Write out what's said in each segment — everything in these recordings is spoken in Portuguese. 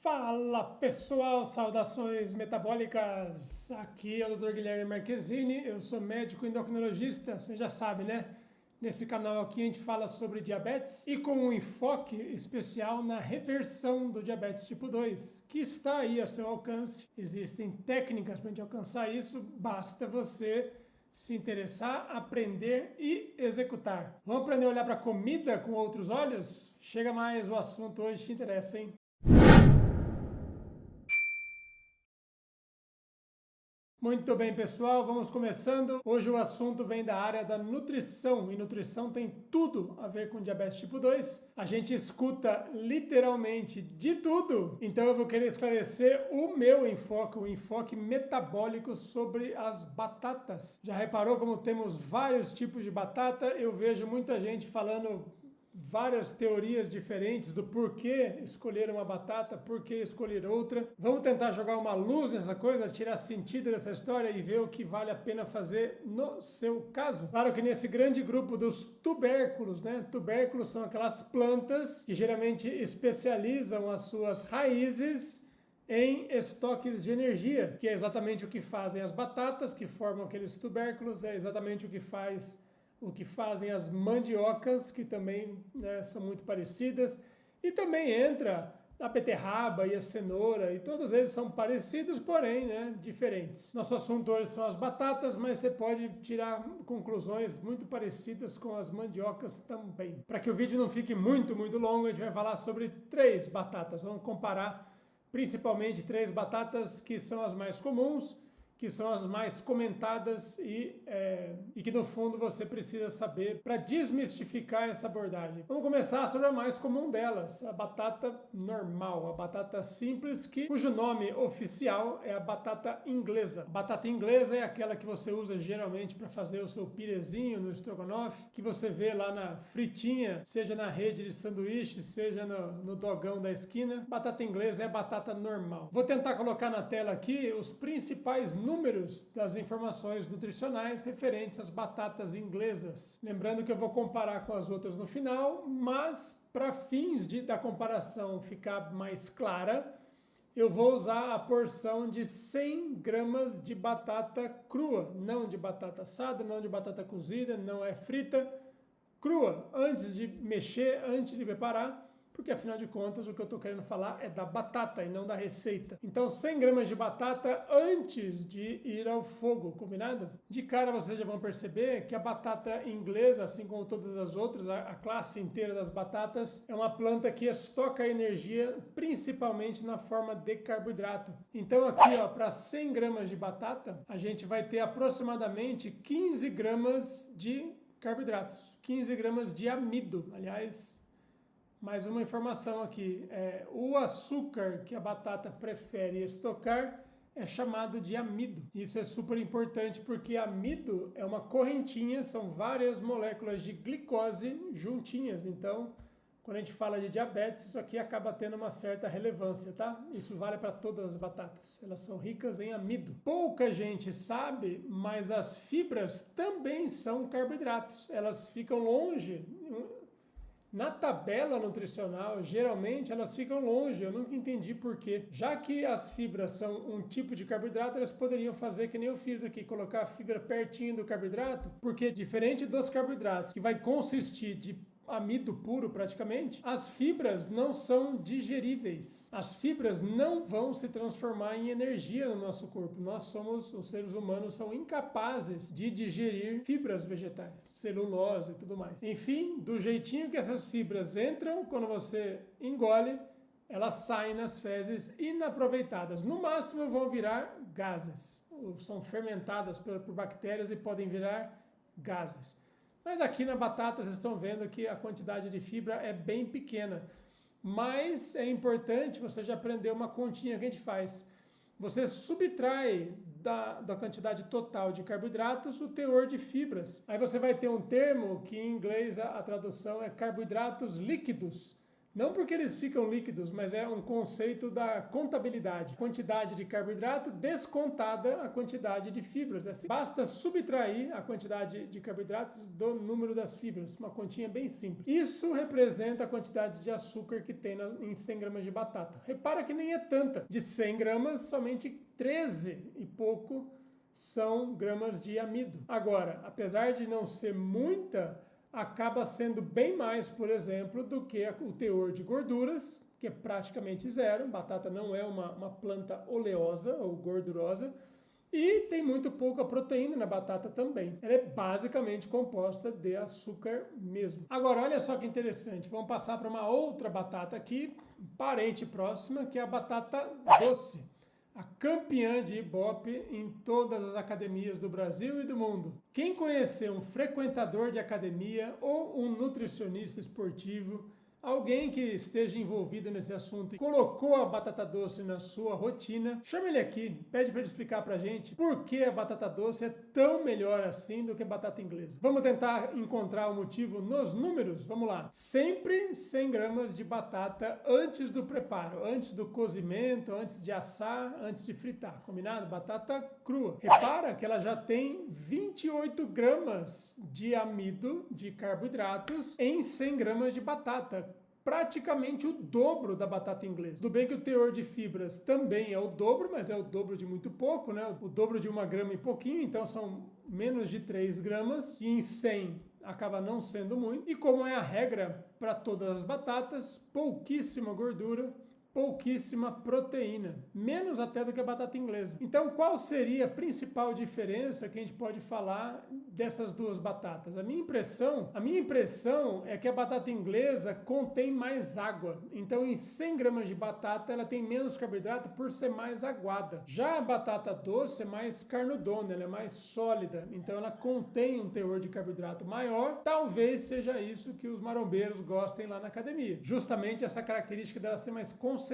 Fala pessoal, saudações metabólicas! Aqui é o Dr. Guilherme Marquezini, eu sou médico endocrinologista, você já sabe, né? Nesse canal aqui a gente fala sobre diabetes e com um enfoque especial na reversão do diabetes tipo 2, que está aí a seu alcance. Existem técnicas para a gente alcançar isso, basta você se interessar, aprender e executar. Vamos aprender a olhar para a comida com outros olhos? Chega mais, o assunto hoje te interessa, hein? Muito bem, pessoal, vamos começando. Hoje o assunto vem da área da nutrição, e nutrição tem tudo a ver com diabetes tipo 2. A gente escuta literalmente de tudo, então eu vou querer esclarecer o meu enfoque, o enfoque metabólico sobre as batatas. Já reparou como temos vários tipos de batata? Eu vejo muita gente falando várias teorias diferentes do porquê escolher uma batata, porquê escolher outra. Vamos tentar jogar uma luz nessa coisa, tirar sentido dessa história e ver o que vale a pena fazer no seu caso. Claro que nesse grande grupo dos tubérculos, né? Tubérculos são aquelas plantas que geralmente especializam as suas raízes em estoques de energia, que é exatamente o que fazem as batatas, que formam aqueles tubérculos, é exatamente o que fazem as mandiocas, que também, né, são muito parecidas, e também entra a beterraba e a cenoura, e todos eles são parecidos, porém, né, diferentes. Nosso assunto hoje são as batatas, mas você pode tirar conclusões muito parecidas com as mandiocas também. Para que o vídeo não fique muito longo, a gente vai falar sobre 3 batatas. Vamos comparar principalmente 3 batatas que são as mais comuns, que são as mais comentadas e que no fundo você precisa saber para desmistificar essa abordagem. Vamos começar sobre a mais comum delas, a batata normal, a batata simples, cujo nome oficial é a batata inglesa. A batata inglesa é aquela que você usa geralmente para fazer o seu pirezinho no estrogonofe, que você vê lá na fritinha, seja na rede de sanduíche, seja no dogão da esquina. Batata inglesa é batata normal. Vou tentar colocar na tela aqui os principais números das informações nutricionais referentes às batatas inglesas. Lembrando que eu vou comparar com as outras no final, mas para fins da comparação ficar mais clara, eu vou usar a porção de 100 gramas de batata crua, não de batata assada, não de batata cozida, não é frita, crua, antes de mexer, antes de preparar, porque afinal de contas o que eu estou querendo falar é da batata e não da receita. Então 100 gramas de batata antes de ir ao fogo, combinado? De cara vocês já vão perceber que a batata inglesa, assim como todas as outras, a classe inteira das batatas, é uma planta que estoca energia principalmente na forma de carboidrato. Então aqui, ó, para 100 gramas de batata, a gente vai ter aproximadamente 15 gramas de carboidratos, 15 gramas de amido, aliás. Mais uma informação aqui, o açúcar que a batata prefere estocar é chamado de amido. Isso é super importante porque amido é uma correntinha, são várias moléculas de glicose juntinhas. Então, quando a gente fala de diabetes, isso aqui acaba tendo uma certa relevância, tá? Isso vale para todas as batatas, elas são ricas em amido. Pouca gente sabe, mas as fibras também são carboidratos, elas ficam longe. Na tabela nutricional, geralmente elas ficam longe, eu nunca entendi por quê. Já que as fibras são um tipo de carboidrato, elas poderiam fazer que nem eu fiz aqui, colocar a fibra pertinho do carboidrato, porque diferente dos carboidratos, que vai consistir de amido puro praticamente, as fibras não são digeríveis. As fibras não vão se transformar em energia no nosso corpo. Os seres humanos são incapazes de digerir fibras vegetais, celulose e tudo mais. Enfim, do jeitinho que essas fibras entram, quando você engole, elas saem nas fezes inaproveitadas. No máximo vão virar gases. São fermentadas por bactérias e podem virar gases. Mas aqui na batata vocês estão vendo que a quantidade de fibra é bem pequena. Mas é importante, você já aprendeu uma continha que a gente faz. Você subtrai da quantidade total de carboidratos o teor de fibras. Aí você vai ter um termo que em inglês a tradução é carboidratos líquidos. Não porque eles ficam líquidos, mas é um conceito da contabilidade. Quantidade de carboidrato descontada a quantidade de fibras. Assim, basta subtrair a quantidade de carboidratos do número das fibras. Uma continha bem simples. Isso representa a quantidade de açúcar que tem em 100 gramas de batata. Repara que nem é tanta. De 100 gramas, somente 13 e pouco são gramas de amido. Agora, apesar de não ser muita, acaba sendo bem mais, por exemplo, do que o teor de gorduras, que é praticamente zero. Batata não é uma planta oleosa ou gordurosa. E tem muito pouca proteína na batata também. Ela é basicamente composta de açúcar mesmo. Agora, olha só que interessante. Vamos passar para uma outra batata aqui, parente próxima, que é a batata doce. A campeã de Ibope em todas as academias do Brasil e do mundo. Quem conhecer um frequentador de academia ou um nutricionista esportivo, alguém que esteja envolvido nesse assunto e colocou a batata doce na sua rotina, chama ele aqui, pede para ele explicar pra gente por que a batata doce é tão melhor assim do que a batata inglesa. Vamos tentar encontrar o motivo nos números? Vamos lá. Sempre 100 gramas de batata antes do preparo, antes do cozimento, antes de assar, antes de fritar. Combinado? Batata crua. Repara que ela já tem 28 gramas de amido, de carboidratos, em 100 gramas de batata. Praticamente o dobro da batata inglesa. Tudo bem que o teor de fibras também é o dobro, mas é o dobro de muito pouco, né? O dobro de 1 grama e pouquinho, então são menos de 3 gramas, e em 100 acaba não sendo muito. E como é a regra para todas as batatas, pouquíssima gordura, pouquíssima proteína, menos até do que a batata inglesa. Então, qual seria a principal diferença que a gente pode falar dessas duas batatas? A minha impressão é que a batata inglesa contém mais água. Então, em 100 gramas de batata, ela tem menos carboidrato por ser mais aguada. Já a batata doce é mais carnudona, ela é mais sólida. Então, ela contém um teor de carboidrato maior. Talvez seja isso que os marombeiros gostem lá na academia. Justamente essa característica dela ser mais concentrada,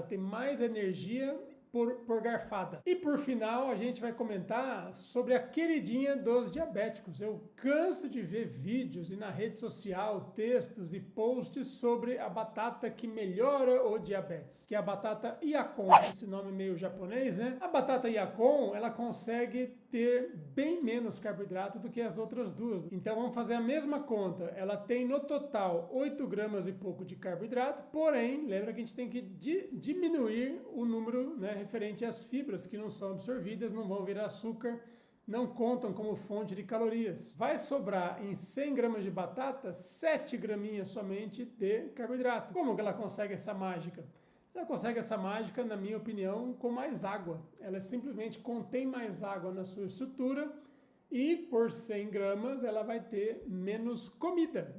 ter mais energia por garfada. E por final, a gente vai comentar sobre a queridinha dos diabéticos. Eu canso de ver vídeos e na rede social, textos e posts sobre a batata que melhora o diabetes, que é a batata Yacon, esse nome meio japonês, né? A batata Yacon, ela consegue ter bem menos carboidrato do que as outras duas. Então vamos fazer a mesma conta. Ela tem no total 8 gramas e pouco de carboidrato, porém, lembra que a gente tem que diminuir o número, né, referente às fibras que não são absorvidas, não vão virar açúcar, não contam como fonte de calorias. Vai sobrar em 100 gramas de batata 7 graminhas somente de carboidrato. Como que ela consegue essa mágica? Ela consegue essa mágica, na minha opinião, com mais água. Ela simplesmente contém mais água na sua estrutura e por 100 gramas ela vai ter menos comida,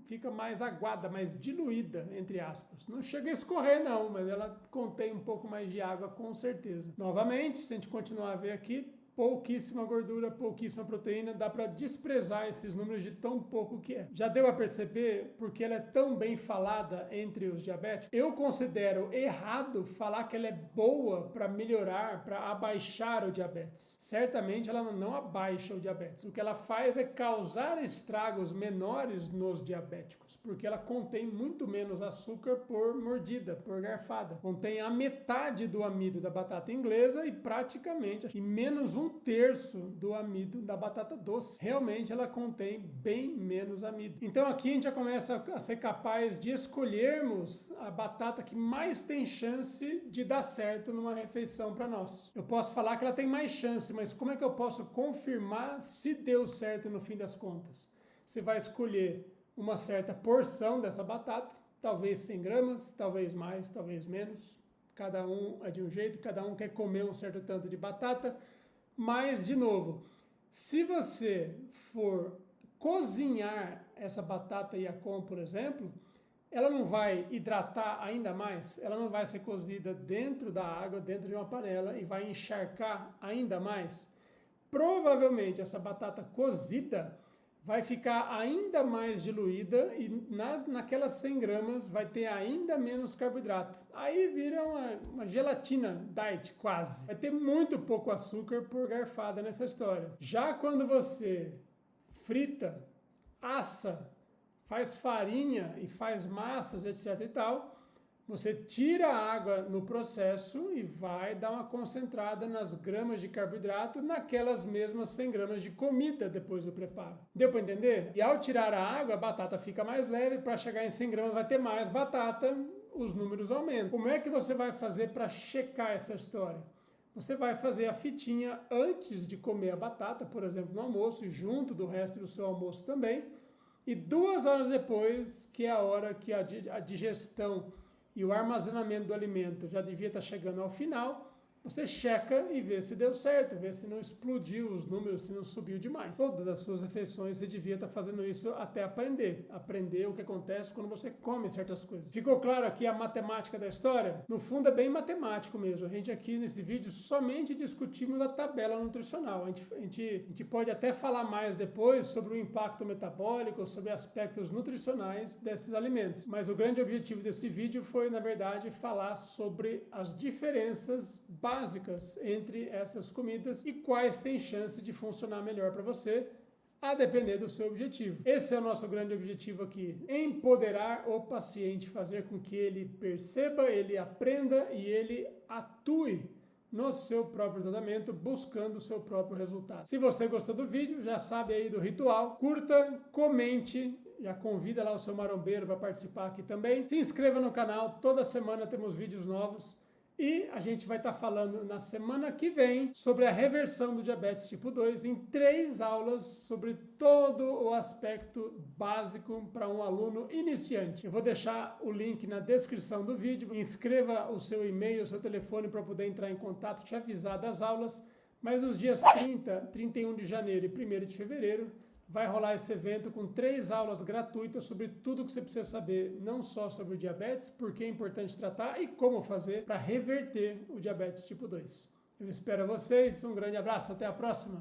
fica mais aguada, mais diluída, entre aspas. Não chega a escorrer não, mas ela contém um pouco mais de água com certeza. Novamente, se a gente continuar a ver aqui, pouquíssima gordura, pouquíssima proteína, dá para desprezar esses números de tão pouco que é. Já deu a perceber porque ela é tão bem falada entre os diabéticos? Eu considero errado falar que ela é boa para melhorar, para abaixar o diabetes. Certamente ela não abaixa o diabetes. O que ela faz é causar estragos menores nos diabéticos, porque ela contém muito menos açúcar por mordida, por garfada. Contém a metade do amido da batata inglesa e praticamente menos 1/3 do amido da batata doce. Realmente ela contém bem menos amido. Então aqui a gente já começa a ser capaz de escolhermos a batata que mais tem chance de dar certo numa refeição para nós. Eu posso falar que ela tem mais chance, mas como é que eu posso confirmar se deu certo no fim das contas? Você vai escolher uma certa porção dessa batata, talvez 100 gramas, talvez mais, talvez menos. Cada um é de um jeito, cada um quer comer um certo tanto de batata. Mas, de novo, se você for cozinhar essa batata Yacon, por exemplo, ela não vai hidratar ainda mais, ela não vai ser cozida dentro da água, dentro de uma panela e vai encharcar ainda mais. Provavelmente essa batata cozida vai ficar ainda mais diluída e naquelas 100 gramas vai ter ainda menos carboidrato. Aí vira uma gelatina diet quase. Vai ter muito pouco açúcar por garfada nessa história. Já quando você frita, assa, faz farinha e faz massas, etc e tal, você tira a água no processo e vai dar uma concentrada nas gramas de carboidrato naquelas mesmas 100 gramas de comida depois do preparo. Deu para entender? E ao tirar a água, a batata fica mais leve, para chegar em 100 gramas vai ter mais batata, os números aumentam. Como é que você vai fazer para checar essa história? Você vai fazer a fitinha antes de comer a batata, por exemplo, no almoço, e junto do resto do seu almoço também, e 2 horas depois, que é a hora que a digestão e o armazenamento do alimento já devia estar chegando ao final, você checa e vê se deu certo, vê se não explodiu os números, se não subiu demais. Todas as suas refeições você devia estar fazendo isso até aprender. Aprender o que acontece quando você come certas coisas. Ficou claro aqui a matemática da história? No fundo é bem matemático mesmo. A gente aqui nesse vídeo somente discutimos a tabela nutricional. A gente pode até falar mais depois sobre o impacto metabólico, sobre aspectos nutricionais desses alimentos. Mas o grande objetivo desse vídeo foi, na verdade, falar sobre as diferenças básicas entre essas comidas e quais têm chance de funcionar melhor para você, a depender do seu objetivo. Esse é o nosso grande objetivo aqui: empoderar o paciente, fazer com que ele perceba, ele aprenda e ele atue no seu próprio tratamento, buscando o seu próprio resultado. Se você gostou do vídeo, já sabe aí do ritual, curta, comente, já convida lá o seu marombeiro para participar aqui também. Se inscreva no canal, toda semana temos vídeos novos. E a gente vai estar falando na semana que vem sobre a reversão do diabetes tipo 2 em 3 aulas sobre todo o aspecto básico para um aluno iniciante. Eu vou deixar o link na descrição do vídeo. Inscreva o seu e-mail, o seu telefone para poder entrar em contato, te avisar das aulas. Mas nos dias 30, 31 de janeiro e 1º de fevereiro, vai rolar esse evento com 3 aulas gratuitas sobre tudo que você precisa saber, não só sobre o diabetes, por que é importante tratar e como fazer para reverter o diabetes tipo 2. Eu espero vocês, um grande abraço, até a próxima!